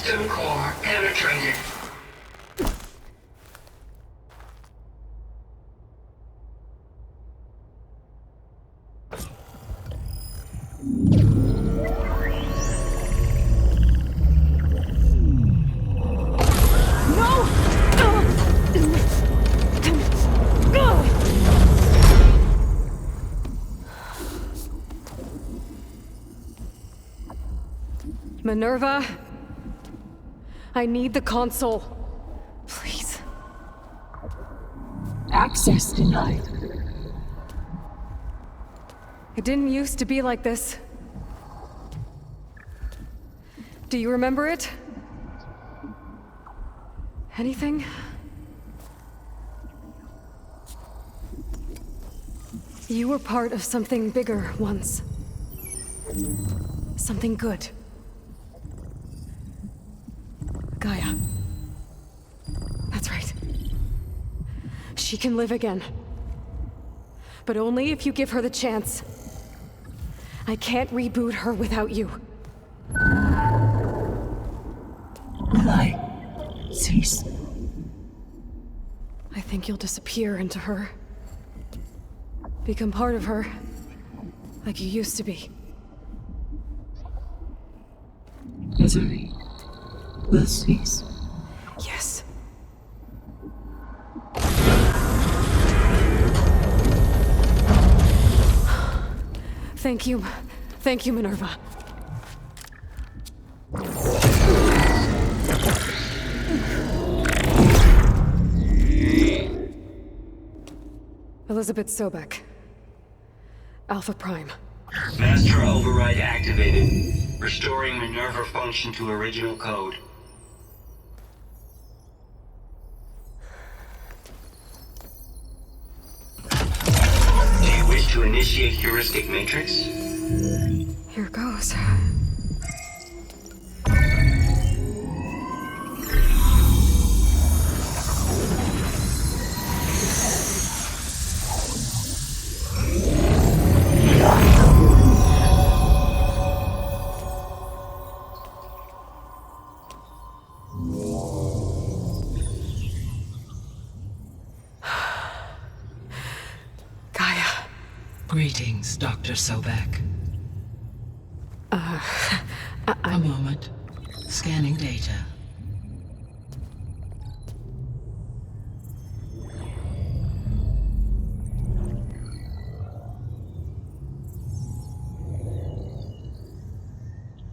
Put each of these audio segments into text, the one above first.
System core penetrated. Minerva, I need the console. Please. Access denied. It didn't used to be like this. Do you remember it? Anything? You were part of something bigger once. Something good. Gaia. That's right. She can live again. But only if you give her the chance. I can't reboot her without you. Will I cease? I think you'll disappear into her. Become part of her, like you used to be. Misery will cease. Yes. Thank you. Thank you, Minerva. Elizabeth Sobek. Alpha Prime. Master override activated. Restoring Minerva function to original code. Do you wish to initiate heuristic matrix? Here goes. Greetings, Dr. Sobek. A moment. Scanning data.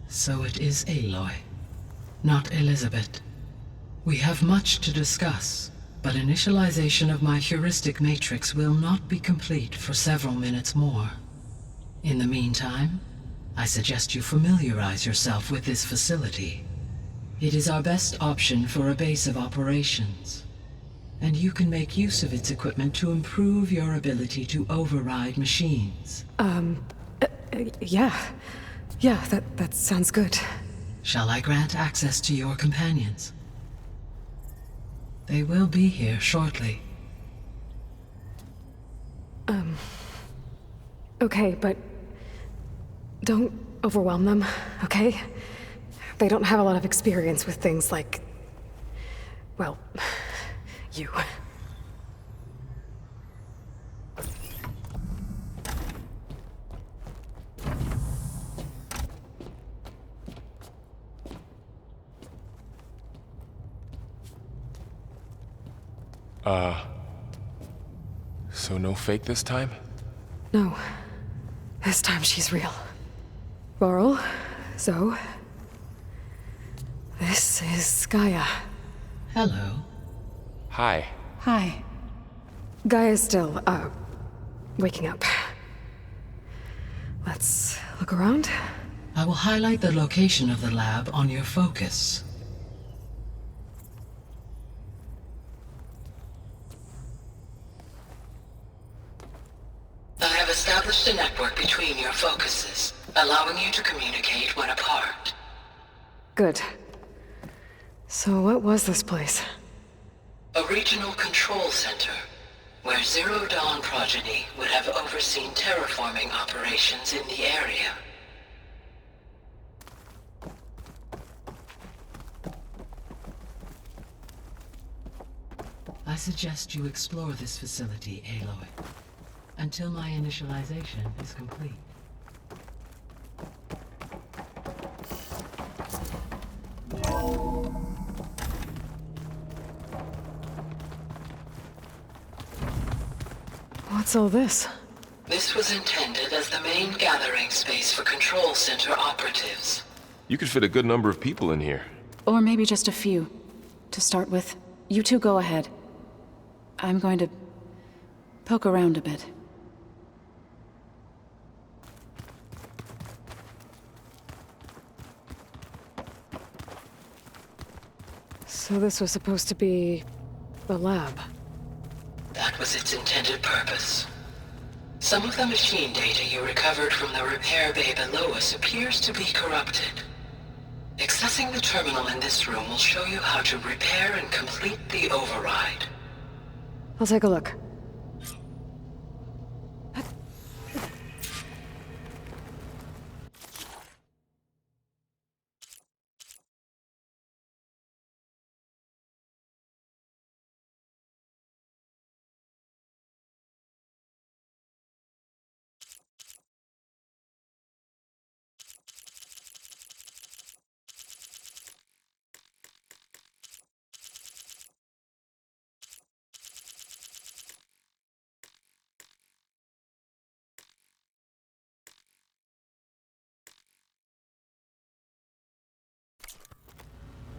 So it is Aloy, not Elizabeth. We have much to discuss. But initialization of my heuristic matrix will not be complete for several minutes more. In the meantime, I suggest you familiarize yourself with this facility. It is our best option for a base of operations, and you can make use of its equipment to improve your ability to override machines. Yeah. Yeah, that sounds good. Shall I grant access to your companions? They will be here shortly. Okay, but don't overwhelm them, okay? They don't have a lot of experience with things like, well, you. So no fake this time? No. This time she's real. Laurel, Zoe. This is Gaia. Hello. Hi. Hi. Gaia's still, waking up. Let's look around. I will highlight the location of the lab on your focus. I have established a network between your focuses, allowing you to communicate when apart. Good. So what was this place? A regional control center, where Zero Dawn progeny would have overseen terraforming operations in the area. I suggest you explore this facility, Aloy, until my initialization is complete. What's all this? This was intended as the main gathering space for Control Center operatives. You could fit a good number of people in here. Or maybe just a few. To start with, you two go ahead. I'm going to poke around a bit. So this was supposed to be a lab. That was its intended purpose. Some of the machine data you recovered from the repair bay below us appears to be corrupted. Accessing the terminal in this room will show you how to repair and complete the override. I'll take a look.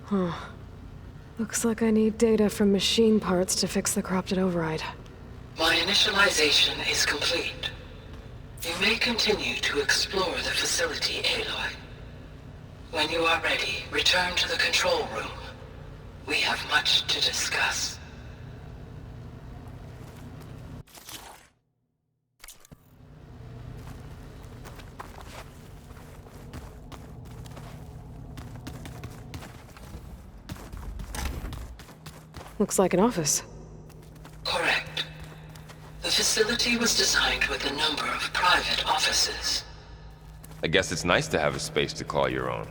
Huh. Looks like I need data from machine parts to fix the corrupted override. My initialization is complete. You may continue to explore the facility, Aloy. When you are ready, return to the control room. We have much to discuss. Looks like an office. Correct. The facility was designed with a number of private offices. I guess it's nice to have a space to call your own.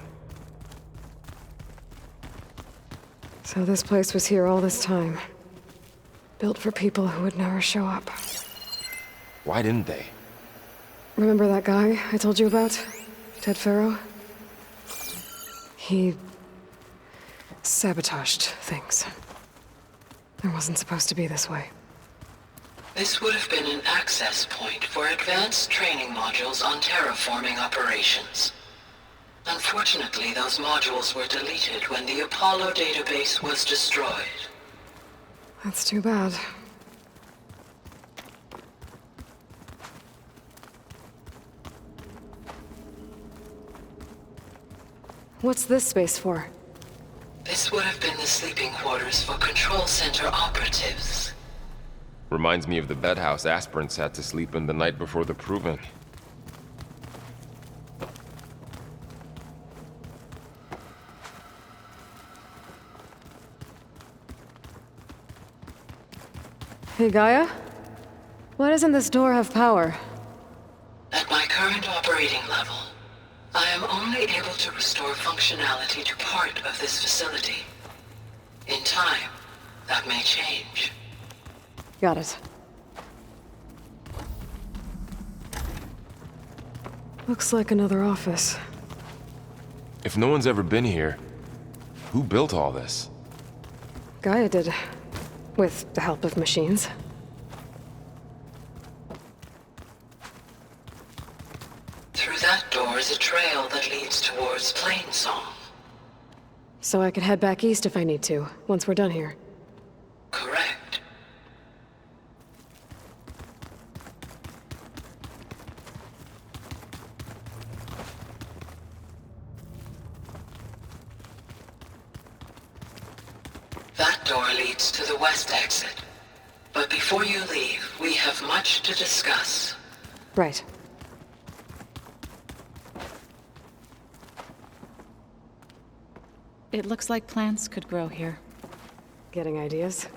So this place was here all this time. Built for people who would never show up. Why didn't they? Remember that guy I told you about? Ted Farrow? He sabotaged things. It wasn't supposed to be this way. This would have been an access point for advanced training modules on terraforming operations. Unfortunately, those modules were deleted when the Apollo database was destroyed. That's too bad. What's this space for? This would have been the sleeping quarters for Control Center operatives. Reminds me of the bedhouse aspirants had to sleep in the night before the proving. Hey, Gaia? Why doesn't this door have power? At my current operating level, I am only able to restore functionality to part of this facility. In time, that may change. Got it. Looks like another office. If no one's ever been here, who built all this? Gaia did. With the help of machines. Through that door is a trail that leads towards Plainsong. So I could head back east if I need to, once we're done here. Correct. That door leads to the west exit. But before you leave, we have much to discuss. Right. It looks like plants could grow here. Getting ideas?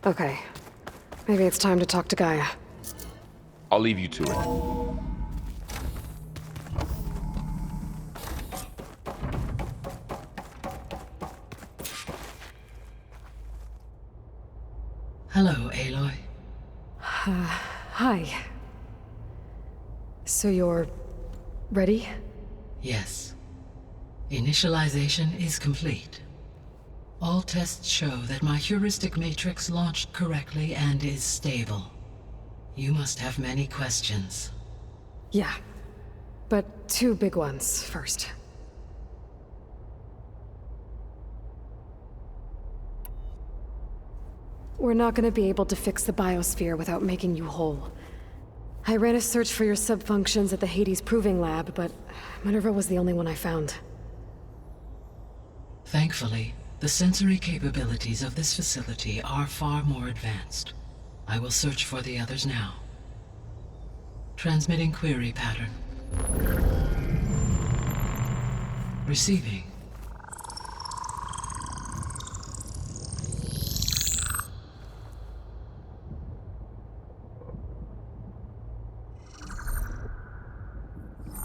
Okay. Maybe it's time to talk to Gaia. I'll leave you to it. Hello, Aloy. Hi. So you're... ready? Yes. Initialization is complete. All tests show that my heuristic matrix launched correctly and is stable. You must have many questions. Yeah. But two big ones first. We're not gonna be able to fix the biosphere without making you whole. I ran a search for your subfunctions at the Hades Proving Lab, but Minerva was the only one I found. Thankfully, the sensory capabilities of this facility are far more advanced. I will search for the others now. Transmitting query pattern. Receiving.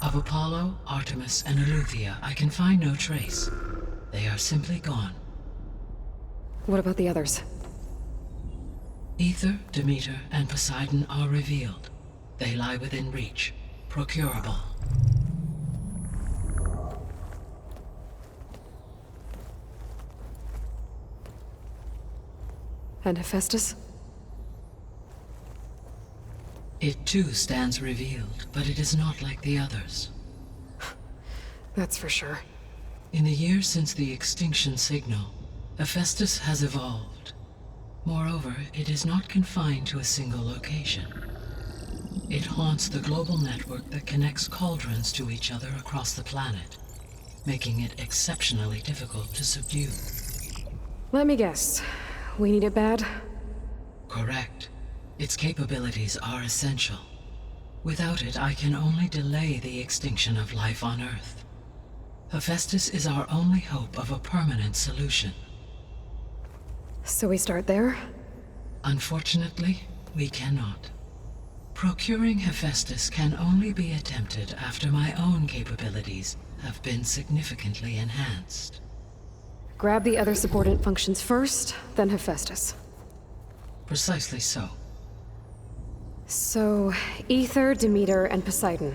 Of Apollo, Artemis, and Eleuthia, I can find no trace. They are simply gone. What about the others? Ether, Demeter, and Poseidon are revealed. They lie within reach, procurable. And Hephaestus? It too stands revealed, but it is not like the others. That's for sure. In the years since the extinction signal, Hephaestus has evolved. Moreover, it is not confined to a single location. It haunts the global network that connects cauldrons to each other across the planet, making it exceptionally difficult to subdue. Let me guess. We need it bad? Correct. Its capabilities are essential. Without it, I can only delay the extinction of life on Earth. Hephaestus is our only hope of a permanent solution. So we start there? Unfortunately, we cannot. Procuring Hephaestus can only be attempted after my own capabilities have been significantly enhanced. Grab the other subordinate functions first, then Hephaestus. Precisely so. So, Ether, Demeter, and Poseidon.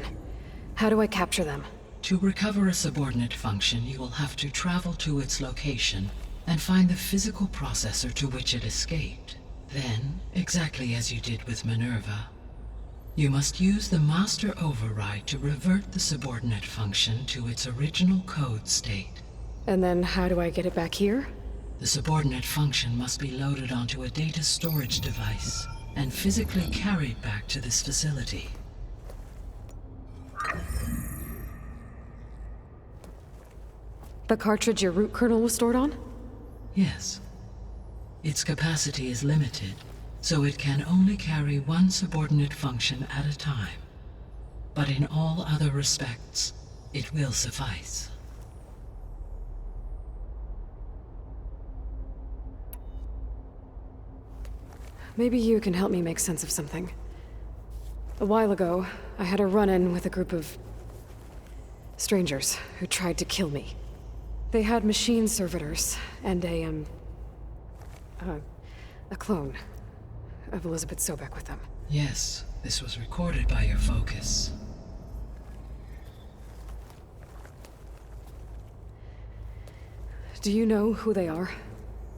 How do I capture them? To recover a subordinate function, you will have to travel to its location and find the physical processor to which it escaped. Then, exactly as you did with Minerva, you must use the master override to revert the subordinate function to its original code state. And then how do I get it back here? The subordinate function must be loaded onto a data storage device and physically carried back to this facility. The cartridge your root kernel was stored on? Yes. Its capacity is limited, so it can only carry one subordinate function at a time. But in all other respects, it will suffice. Maybe you can help me make sense of something. A while ago, I had a run-in with a group of strangers who tried to kill me. They had machine servitors and a clone of Elizabeth Sobek with them. Yes, this was recorded by your focus. Do you know who they are?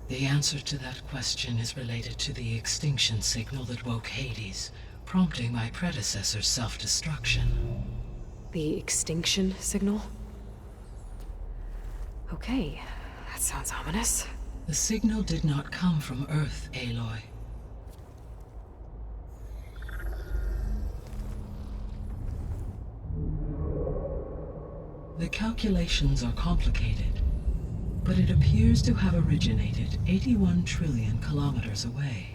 The answer to that question is related to the extinction signal that woke Hades, prompting my predecessor's self-destruction. The extinction signal? Okay, that sounds ominous. The signal did not come from Earth, Aloy. The calculations are complicated, but it appears to have originated 81 trillion kilometers away.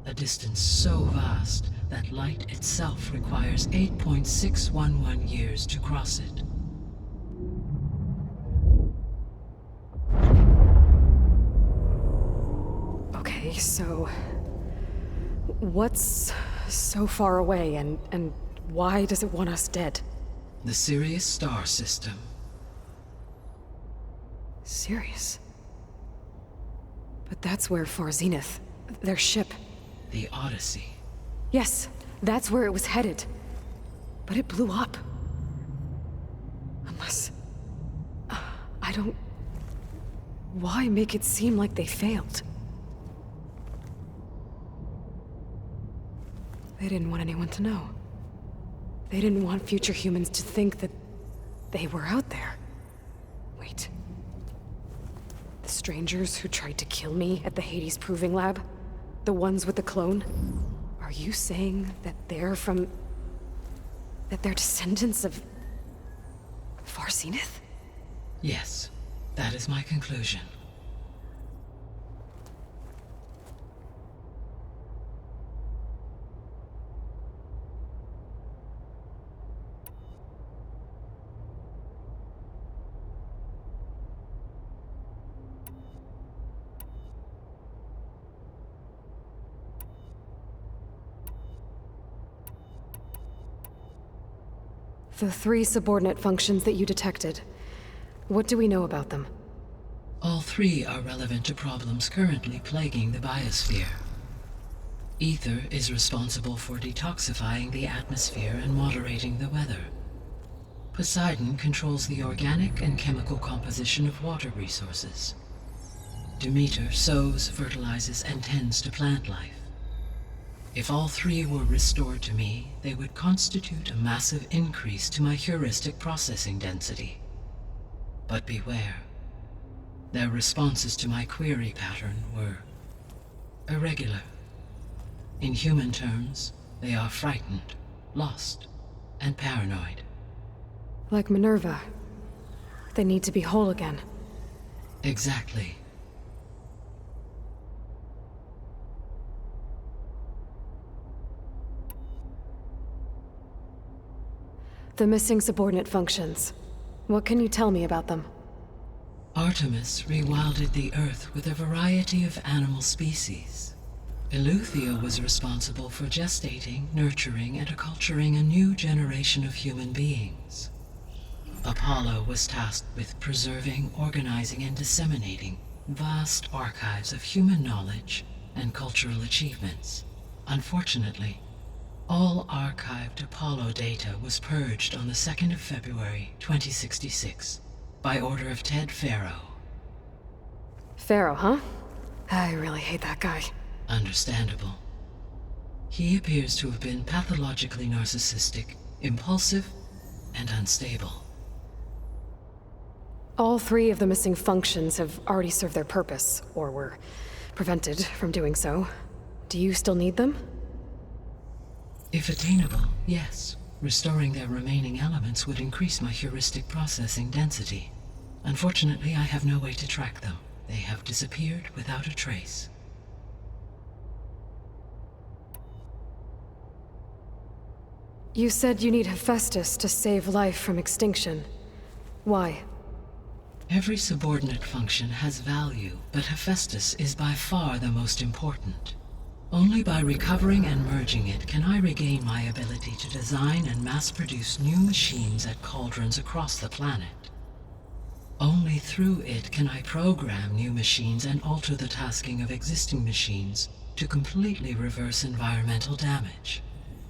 A distance so vast that light itself requires 8.611 years to cross it. Okay, so... what's so far away, and why does it want us dead? The Sirius star system. Sirius? But that's where Far Zenith, their ship... The Odyssey. Yes, that's where it was headed. But it blew up. Unless... I don't... Why make it seem like they failed? They didn't want anyone to know. They didn't want future humans to think that they were out there. Wait. The strangers who tried to kill me at the Hades Proving Lab? The ones with the clone? Are you saying that they're from... that they're descendants of... Far Zenith? Yes, that is my conclusion. The 3 subordinate functions that you detected. What do we know about them? All 3 are relevant to problems currently plaguing the biosphere. Ether is responsible for detoxifying the atmosphere and moderating the weather. Poseidon controls the organic and chemical composition of water resources. Demeter sows, fertilizes, and tends to plant life. If all 3 were restored to me, they would constitute a massive increase to my heuristic processing density. But beware. Their responses to my query pattern were irregular. In human terms, they are frightened, lost, and paranoid. Like Minerva. They need to be whole again. Exactly. The missing subordinate functions. What can you tell me about them? Artemis rewilded the Earth with a variety of animal species. Eleuthia was responsible for gestating, nurturing, and acculturating a new generation of human beings. Apollo was tasked with preserving, organizing, and disseminating vast archives of human knowledge and cultural achievements. Unfortunately, all archived Apollo data was purged on the 2nd of February, 2066, by order of Ted Faro. Pharaoh, huh? I really hate that guy. Understandable. He appears to have been pathologically narcissistic, impulsive, and unstable. All 3 of the missing functions have already served their purpose, or were prevented from doing so. Do you still need them? If attainable, yes. Restoring their remaining elements would increase my heuristic processing density. Unfortunately, I have no way to track them. They have disappeared without a trace. You said you need Hephaestus to save life from extinction. Why? Every subordinate function has value, but Hephaestus is by far the most important. Only by recovering and merging it can I regain my ability to design and mass-produce new machines at cauldrons across the planet. Only through it can I program new machines and alter the tasking of existing machines to completely reverse environmental damage.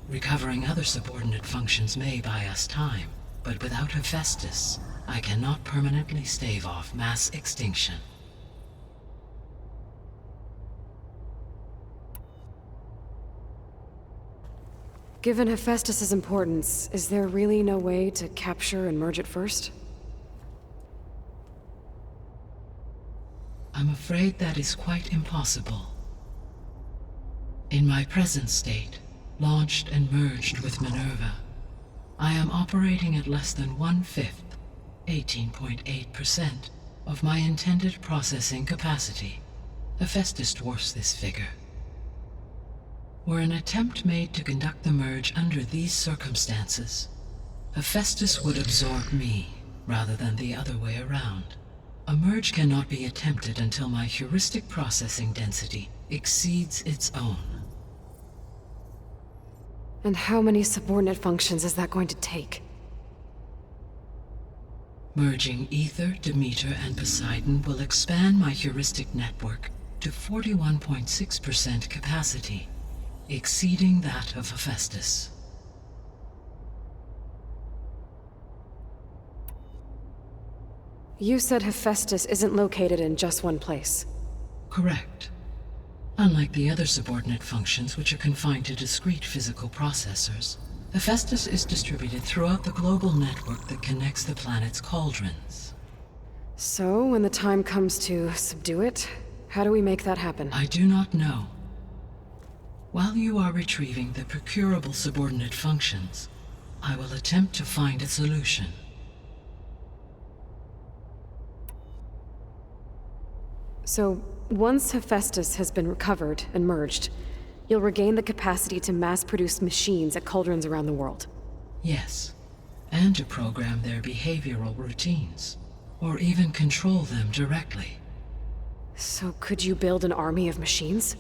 Recovering other subordinate functions may buy us time, but without Hephaestus, I cannot permanently stave off mass extinction. Given Hephaestus's importance, is there really no way to capture and merge it first? I'm afraid that is quite impossible. In my present state, launched and merged with Minerva, I am operating at less than 1/5, 18.8%, of my intended processing capacity. Hephaestus dwarfs this figure. Were an attempt made to conduct the merge under these circumstances, Hephaestus would absorb me rather than the other way around. A merge cannot be attempted until my heuristic processing density exceeds its own. And how many subordinate functions is that going to take? Merging Ether, Demeter, and Poseidon will expand my heuristic network to 41.6% capacity, exceeding that of Hephaestus. You said Hephaestus isn't located in just one place. Correct. Unlike the other subordinate functions, which are confined to discrete physical processors, Hephaestus is distributed throughout the global network that connects the planet's cauldrons. So, when the time comes to subdue it, how do we make that happen? I do not know. While you are retrieving the procurable subordinate functions, I will attempt to find a solution. So, once Hephaestus has been recovered and merged, you'll regain the capacity to mass-produce machines at cauldrons around the world. Yes, and to program their behavioral routines, or even control them directly. So could you build an army of machines?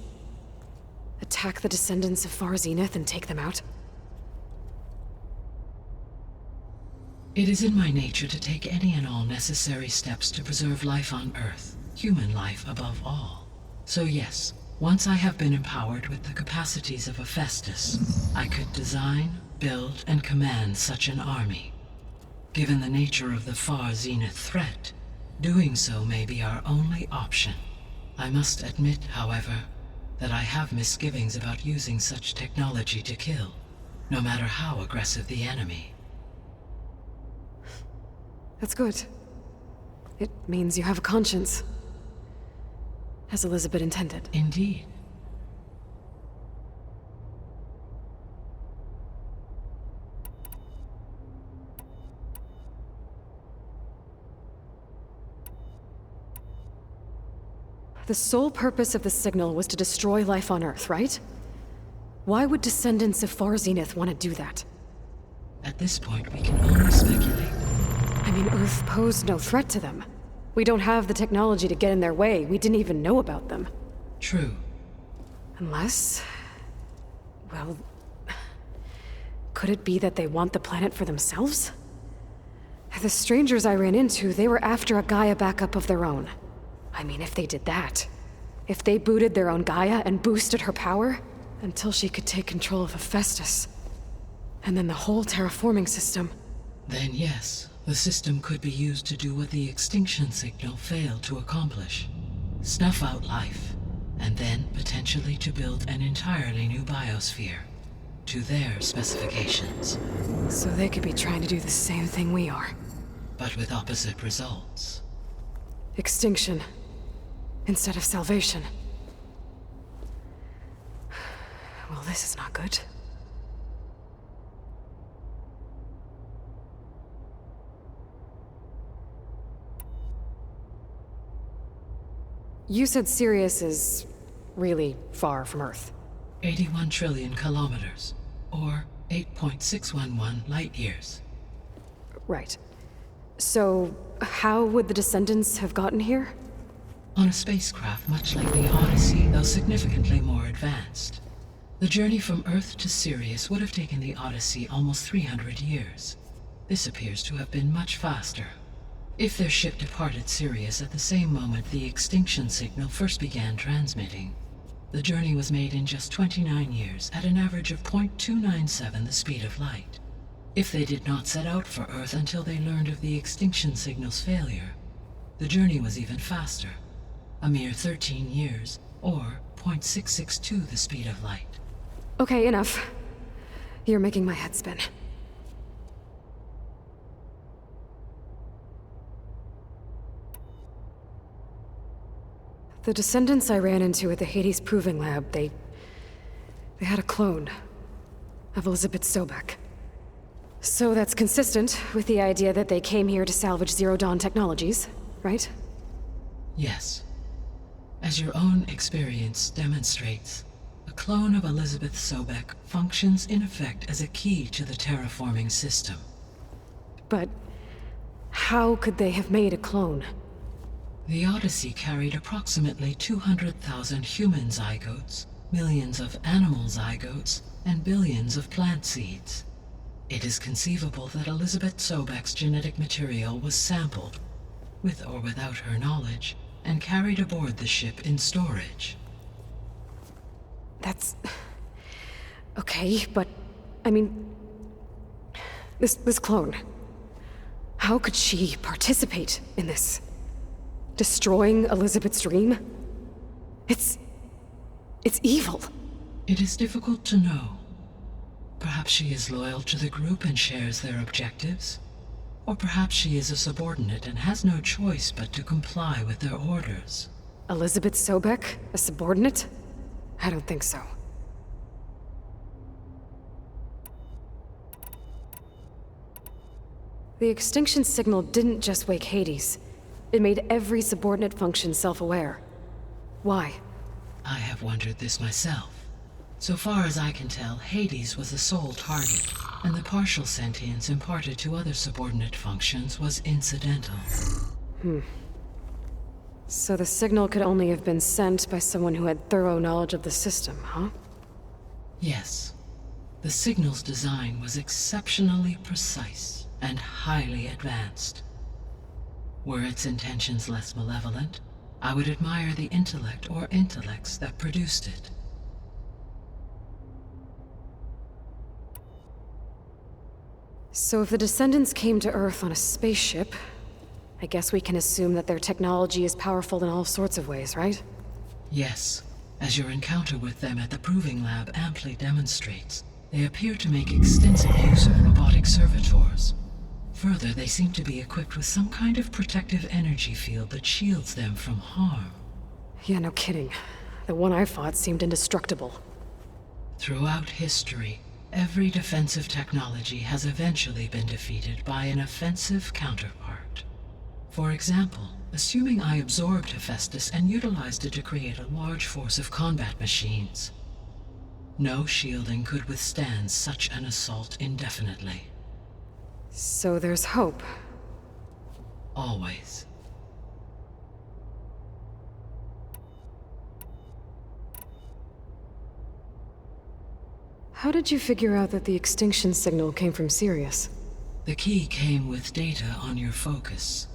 Attack the descendants of Far Zenith and take them out? It is in my nature to take any and all necessary steps to preserve life on Earth, human life above all. So yes, once I have been empowered with the capacities of Hephaestus, I could design, build, and command such an army. Given the nature of the Far Zenith threat, doing so may be our only option. I must admit, however, that I have misgivings about using such technology to kill, no matter how aggressive the enemy. That's good. It means you have a conscience. As Elizabeth intended. Indeed. The sole purpose of the signal was to destroy life on Earth, right? Why would descendants of Far Zenith want to do that? At this point, we can only speculate. I mean, Earth posed no threat to them. We don't have the technology to get in their way. We didn't even know about them. True. Unless... well... could it be that they want the planet for themselves? The strangers I ran into, they were after a Gaia backup of their own. I mean, if they did that... if they booted their own Gaia and boosted her power, until she could take control of Hephaestus. And then the whole terraforming system. Then yes, the system could be used to do what the extinction signal failed to accomplish. Snuff out life, and then potentially to build an entirely new biosphere, to their specifications. So they could be trying to do the same thing we are. But with opposite results. Extinction. Instead of salvation. Well, this is not good. You said Sirius is really far from Earth. 81 trillion kilometers, or 8.611 light years. Right. So, how would the descendants have gotten here? On a spacecraft much like the Odyssey, though significantly more advanced. The journey from Earth to Sirius would have taken the Odyssey almost 300 years. This appears to have been much faster. If their ship departed Sirius at the same moment the extinction signal first began transmitting, the journey was made in just 29 years at an average of 0.297 the speed of light. If they did not set out for Earth until they learned of the extinction signal's failure, the journey was even faster, a mere 13 years, or 0.662 the speed of light. Okay, enough. You're making my head spin. The descendants I ran into at the Hades Proving Lab, they had a clone of Elizabeth Sobek. So that's consistent with the idea that they came here to salvage Zero Dawn technologies, right? Yes. As your own experience demonstrates, a clone of Elizabeth Sobek functions in effect as a key to the terraforming system. But how could they have made a clone? The Odyssey carried approximately 200,000 human zygotes, millions of animal zygotes, and billions of plant seeds. It is conceivable that Elizabeth Sobek's genetic material was sampled, with or without her knowledge, and carried aboard the ship in storage. That's... okay, but... I mean... This clone... How could she participate in this? Destroying Elizabeth's dream? It's evil. It is difficult to know. Perhaps she is loyal to the group and shares their objectives. Or perhaps she is a subordinate and has no choice but to comply with their orders. Elizabeth Sobek? A subordinate? I don't think so. The extinction signal didn't just wake Hades. It made every subordinate function self-aware. Why? I have wondered this myself. So far as I can tell, Hades was the sole target, and the partial sentience imparted to other subordinate functions was incidental. So the signal could only have been sent by someone who had thorough knowledge of the system, huh? Yes. The signal's design was exceptionally precise and highly advanced. Were its intentions less malevolent, I would admire the intellect or intellects that produced it. So if the descendants came to Earth on a spaceship, I guess we can assume that their technology is powerful in all sorts of ways, right? Yes, as your encounter with them at the Proving Lab amply demonstrates, they appear to make extensive use of robotic servitors. Further, they seem to be equipped with some kind of protective energy field that shields them from harm. Yeah, no kidding. The one I fought seemed indestructible. Throughout history, every defensive technology has eventually been defeated by an offensive counterpart. For example, assuming I absorbed Hephaestus and utilized it to create a large force of combat machines. No shielding could withstand such an assault indefinitely. So there's hope. Always. How did you figure out that the extinction signal came from Sirius? The key came with data on your focus,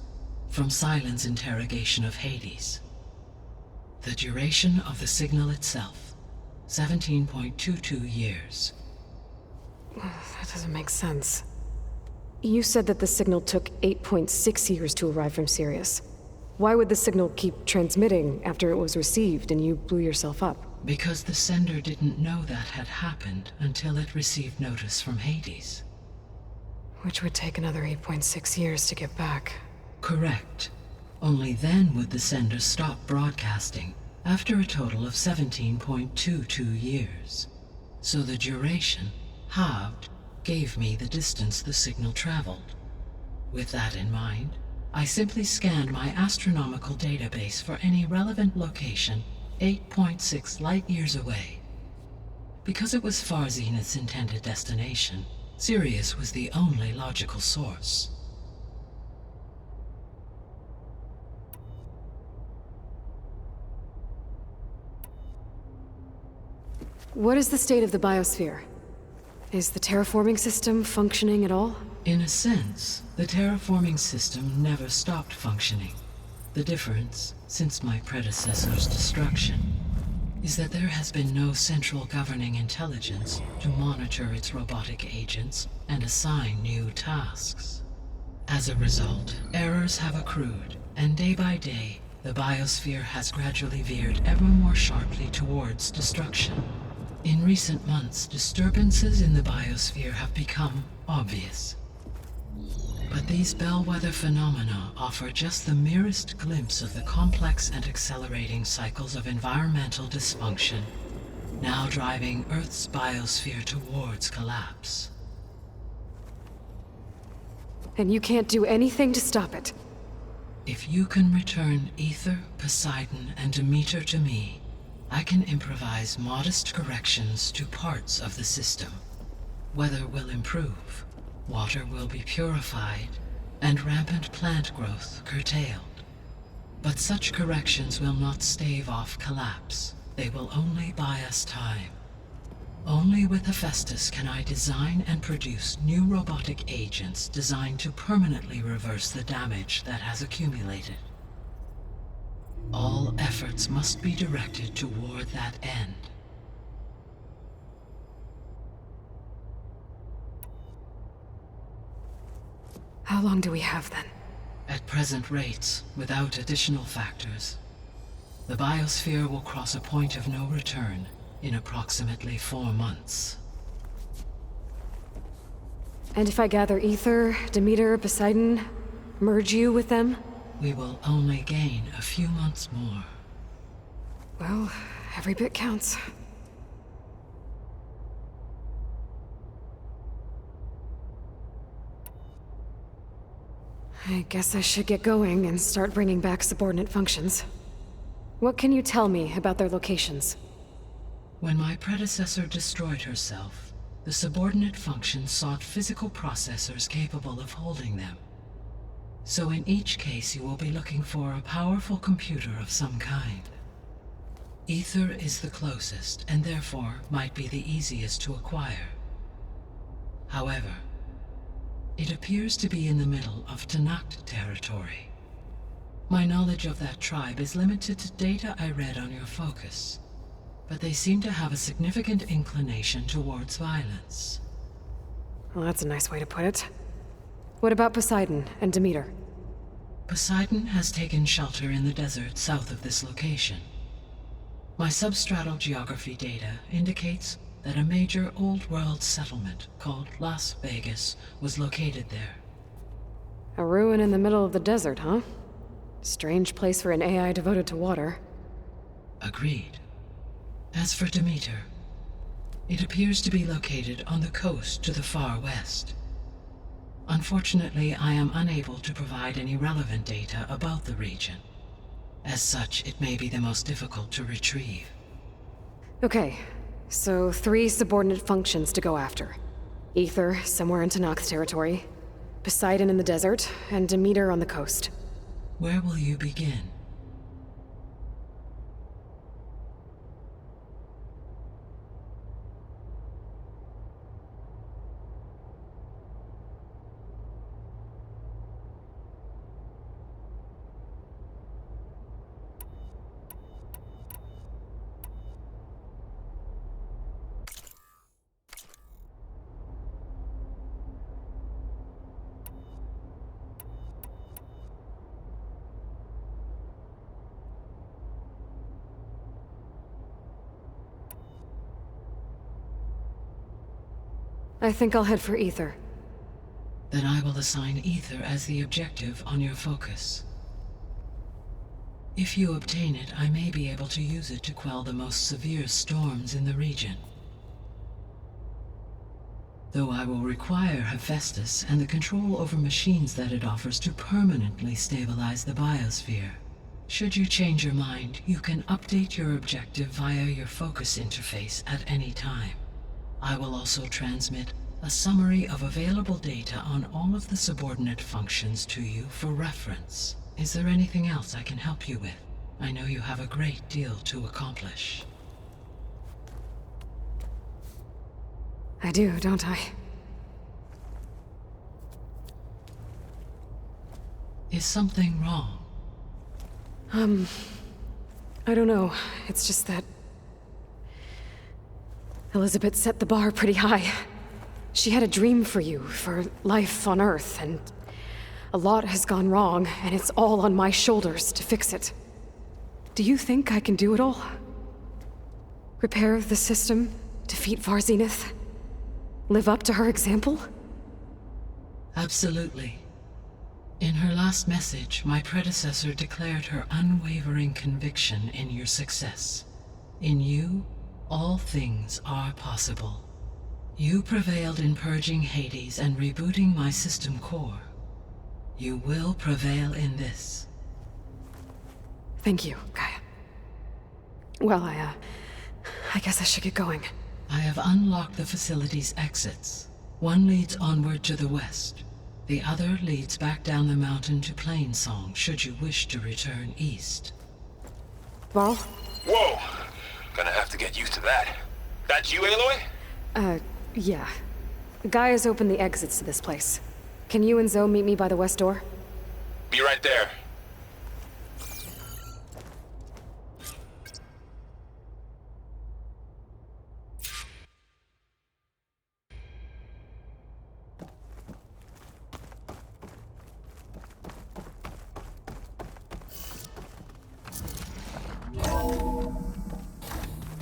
from Silent's interrogation of Hades. The duration of the signal itself, 17.22 years. That doesn't make sense. You said that the signal took 8.6 years to arrive from Sirius. Why would the signal keep transmitting after it was received and you blew yourself up? Because the sender didn't know that had happened until it received notice from Hades. Which would take another 8.6 years to get back. Correct. Only then would the sender stop broadcasting, after a total of 17.22 years. So the duration, halved, gave me the distance the signal traveled. With that in mind, I simply scanned my astronomical database for any relevant location 8.6 light-years away. Because it was far Zenith's intended destination, Sirius was the only logical source. What is the state of the biosphere? Is the terraforming system functioning at all? In a sense, the terraforming system never stopped functioning. The difference, since my predecessor's destruction, is that there has been no central governing intelligence to monitor its robotic agents and assign new tasks. As a result, errors have accrued, and day by day, the biosphere has gradually veered ever more sharply towards destruction. In recent months, disturbances in the biosphere have become obvious. But these bellwether phenomena offer just the merest glimpse of the complex and accelerating cycles of environmental dysfunction, now driving Earth's biosphere towards collapse. And you can't do anything to stop it? If you can return Ether, Poseidon, and Demeter to me, I can improvise modest corrections to parts of the system. Weather will improve, water will be purified, and rampant plant growth curtailed. But such corrections will not stave off collapse. They will only buy us time. Only with Hephaestus can I design and produce new robotic agents designed to permanently reverse the damage that has accumulated. All efforts must be directed toward that end. How long do we have then? At present rates, without additional factors, the biosphere will cross a point of no return in approximately 4 months. And if I gather Ether, Demeter, Poseidon, merge you with them? We will only gain a few months more. Well, every bit counts. I guess I should get going and start bringing back subordinate functions. What can you tell me about their locations? When my predecessor destroyed herself, the subordinate functions sought physical processors capable of holding them. So in each case you will be looking for a powerful computer of some kind. Ether is the closest, and therefore might be the easiest to acquire. However, it appears to be in the middle of Tanakh territory. My knowledge of that tribe is limited to data I read on your focus, but they seem to have a significant inclination towards violence. Well, that's a nice way to put it. What about Poseidon and Demeter? Poseidon has taken shelter in the desert south of this location. My substratal geography data indicates that a major old-world settlement called Las Vegas was located there. A ruin in the middle of the desert, huh? Strange place for an AI devoted to water. Agreed. As for Demeter, it appears to be located on the coast to the far west. Unfortunately, I am unable to provide any relevant data about the region. As such, it may be the most difficult to retrieve. Okay, so 3 subordinate functions to go after. Ether, somewhere in Tanakh territory. Poseidon in the desert, and Demeter on the coast. Where will you begin? I think I'll head for Ether. Then I will assign Ether as the objective on your focus. If you obtain it, I may be able to use it to quell the most severe storms in the region. Though I will require Hephaestus and the control over machines that it offers to permanently stabilize the biosphere. Should you change your mind, you can update your objective via your focus interface at any time. I will also transmit a summary of available data on all of the subordinate functions to you for reference. Is there anything else I can help you with? I know you have a great deal to accomplish. I do, don't I? Is something wrong? I don't know. It's just that Elizabeth set the bar pretty high. She had a dream for you, for life on Earth, and a lot has gone wrong, and it's all on my shoulders to fix it. Do you think I can do it all? Repair the system, defeat Varzenith, live up to her example? Absolutely. In her last message, my predecessor declared her unwavering conviction in your success. In you, all things are possible. You prevailed in purging Hades and rebooting my system core. You will prevail in this. Thank you, Gaia. Well, I guess I should get going. I have unlocked the facility's exits. One leads onward to the west. The other leads back down the mountain to Plainsong, should you wish to return east. Varl? Whoa! Gonna have to get used to that. That's you, Aloy? Yeah. Gaia's opened the exits to this place. Can you and Zoe meet me by the west door? Be right there.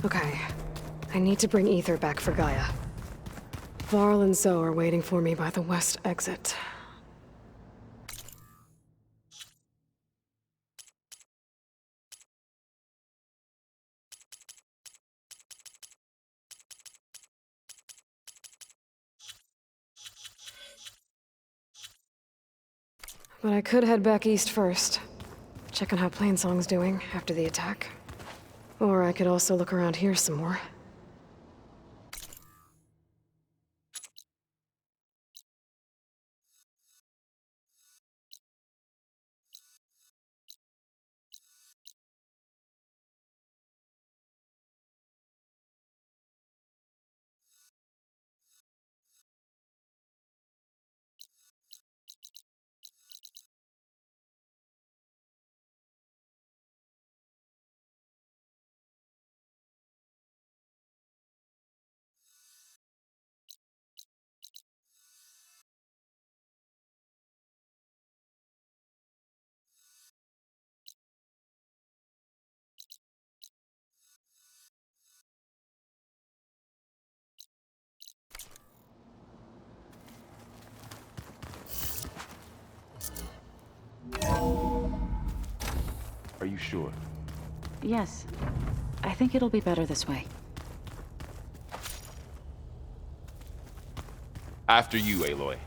Okay. I need to bring Ether back for Gaia. Varl and Zoe are waiting for me by the west exit. But I could head back east first. Check on how Plainsong's doing after the attack. Or I could also look around here some more. Are you sure? Yes. I think it'll be better this way. After you, Aloy.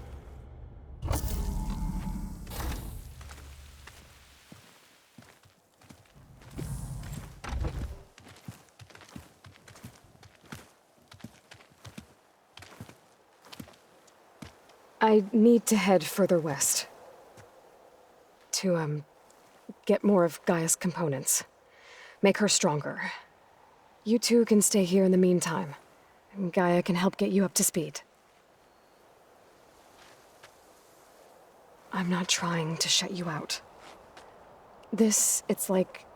I need to head further west. To, get more of Gaia's components. Make her stronger. You two can stay here in the meantime. And Gaia can help get you up to speed. I'm not trying to shut you out. It's like...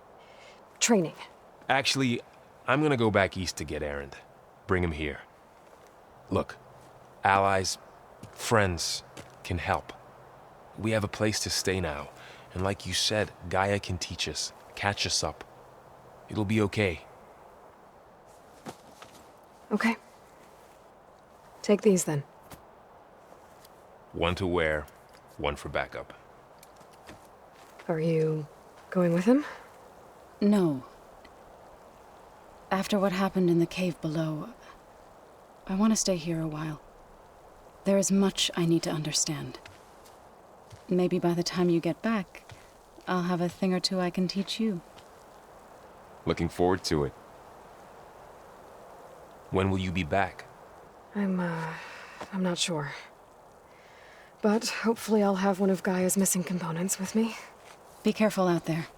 training. Actually, I'm gonna go back east to get Erend. Bring him here. Look, allies, friends can help. We have a place to stay now. And like you said, Gaia can teach us, catch us up. It'll be okay. Okay. Take these then. One to wear, one for backup. Are you going with him? No. After what happened in the cave below, I want to stay here a while. There is much I need to understand. Maybe by the time you get back, I'll have a thing or two I can teach you. Looking forward to it. When will you be back? I'm not sure. But hopefully I'll have one of Gaia's missing components with me. Be careful out there.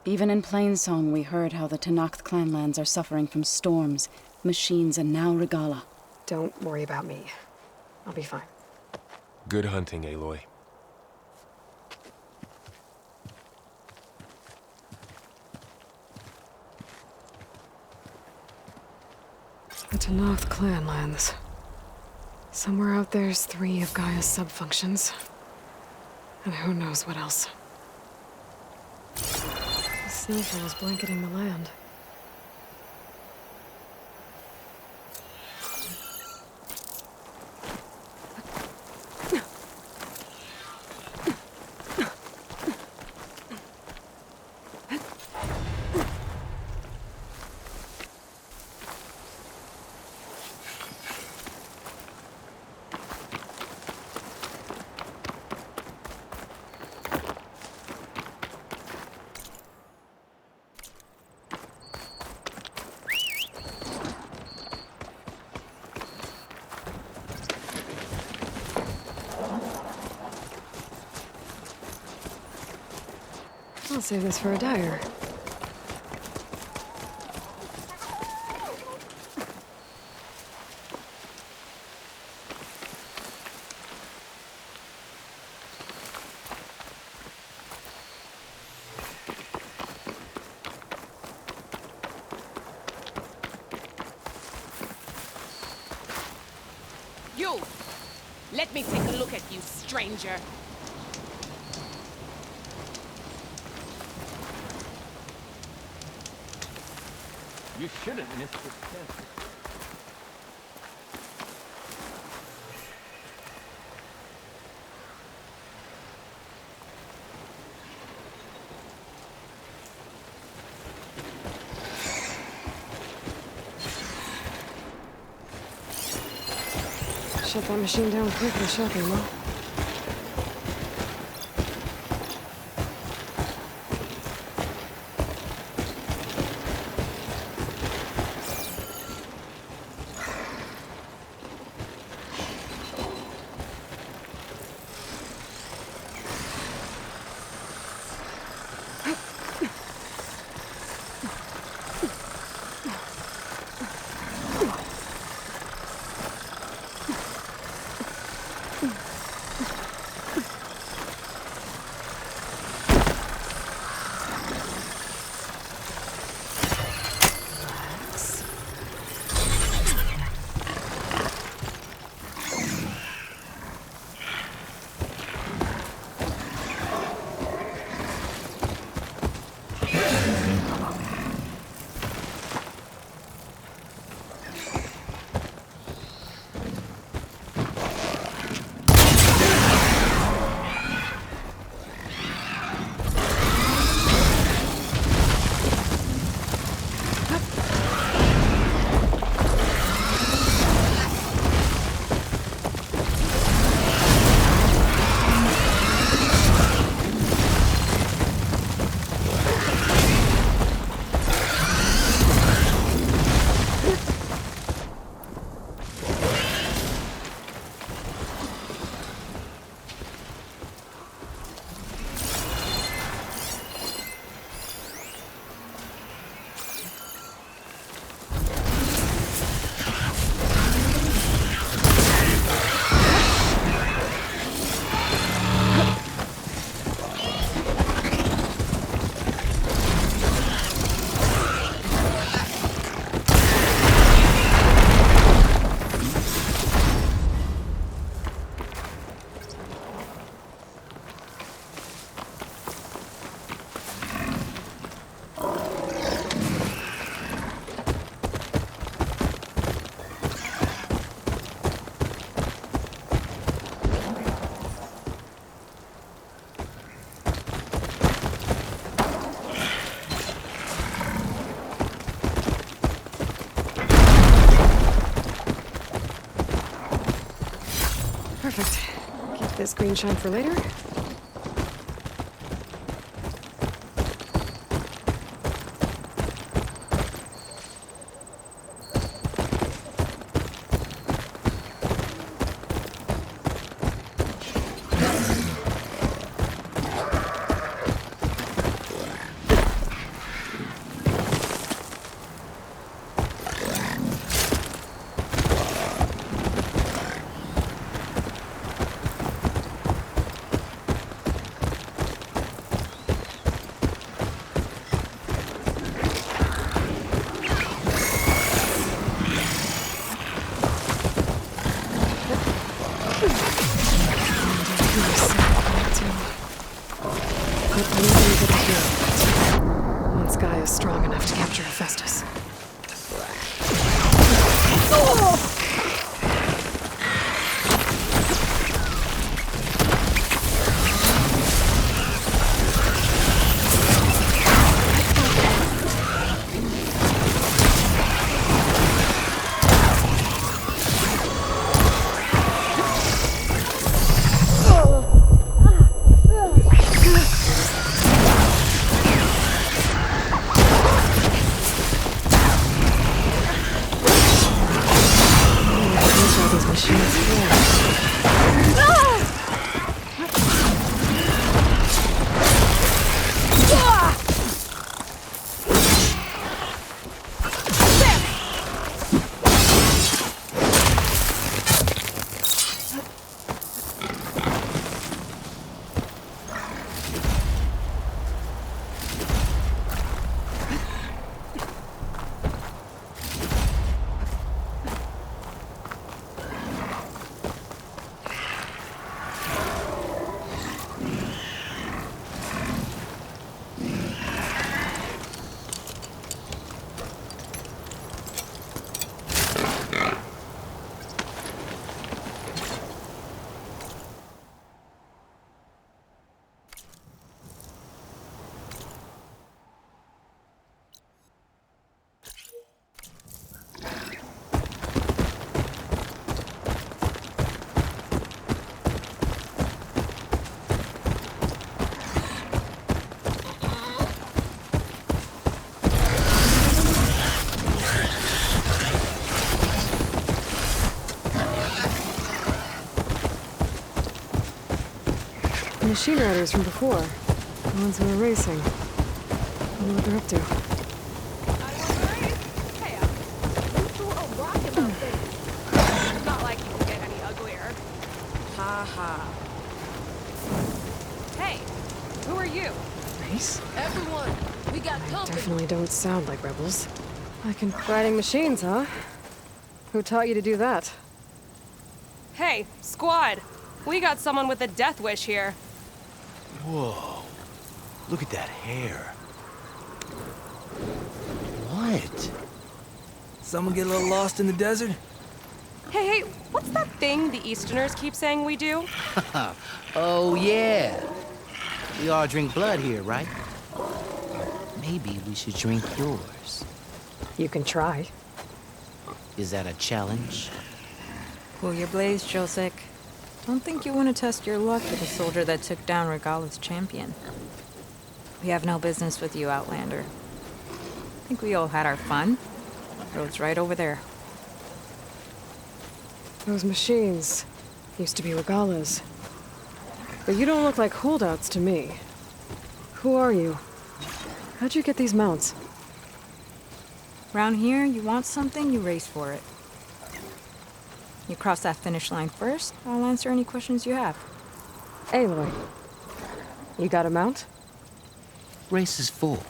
Even in Plainsong, we heard how the Tenakth clanlands are suffering from storms, machines, and now Regala. Don't worry about me. I'll be fine. Good hunting, Aloy. The Tenakth clanlands. Somewhere out there's 3 of Gaia's sub-functions. And who knows what else. The snowfall is blanketing the land. save this for a dyer. You! Let me take a look at you, stranger. You shouldn't miss this chance. Shut that machine down quickly, shocking, huh? Perfect. Keep this green shine for later. machine riders from before. The ones who were racing. Wonder what they're up to. Hey, you threw a rocket about this. It's not like you can get any uglier. Ha ha. Hey, who are you? Nice. Everyone, we got company. Definitely don't sound like rebels. Riding machines, huh? Who taught you to do that? Hey, squad. We got someone with a death wish here. Whoa. Look at that hair. What? Someone get a little lost in the desert? Hey, what's that thing the Easterners keep saying we do? Oh, yeah. We all drink blood here, right? Maybe we should drink yours. You can try. Is that a challenge? Cool your blaze, Josek. Don't think you want to test your luck with a soldier that took down Regala's champion. We have no business with you, Outlander. I think we all had our fun. Road's right over there. Those machines used to be Regala's. But you don't look like holdouts to me. Who are you? How'd you get these mounts? Round here, you want something, you race for it. You cross that finish line first, I'll answer any questions you have. Aloy, you got a mount? Race is full.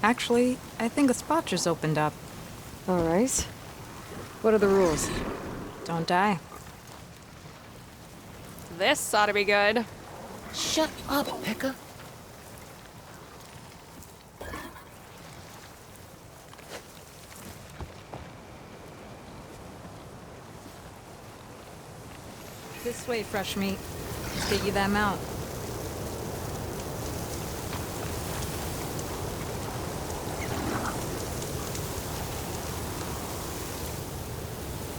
Actually, I think a spot just opened up. All right. What are the rules? Don't die. This ought to be good. Shut up, Pekka. This way, fresh meat. Let's get you that mount.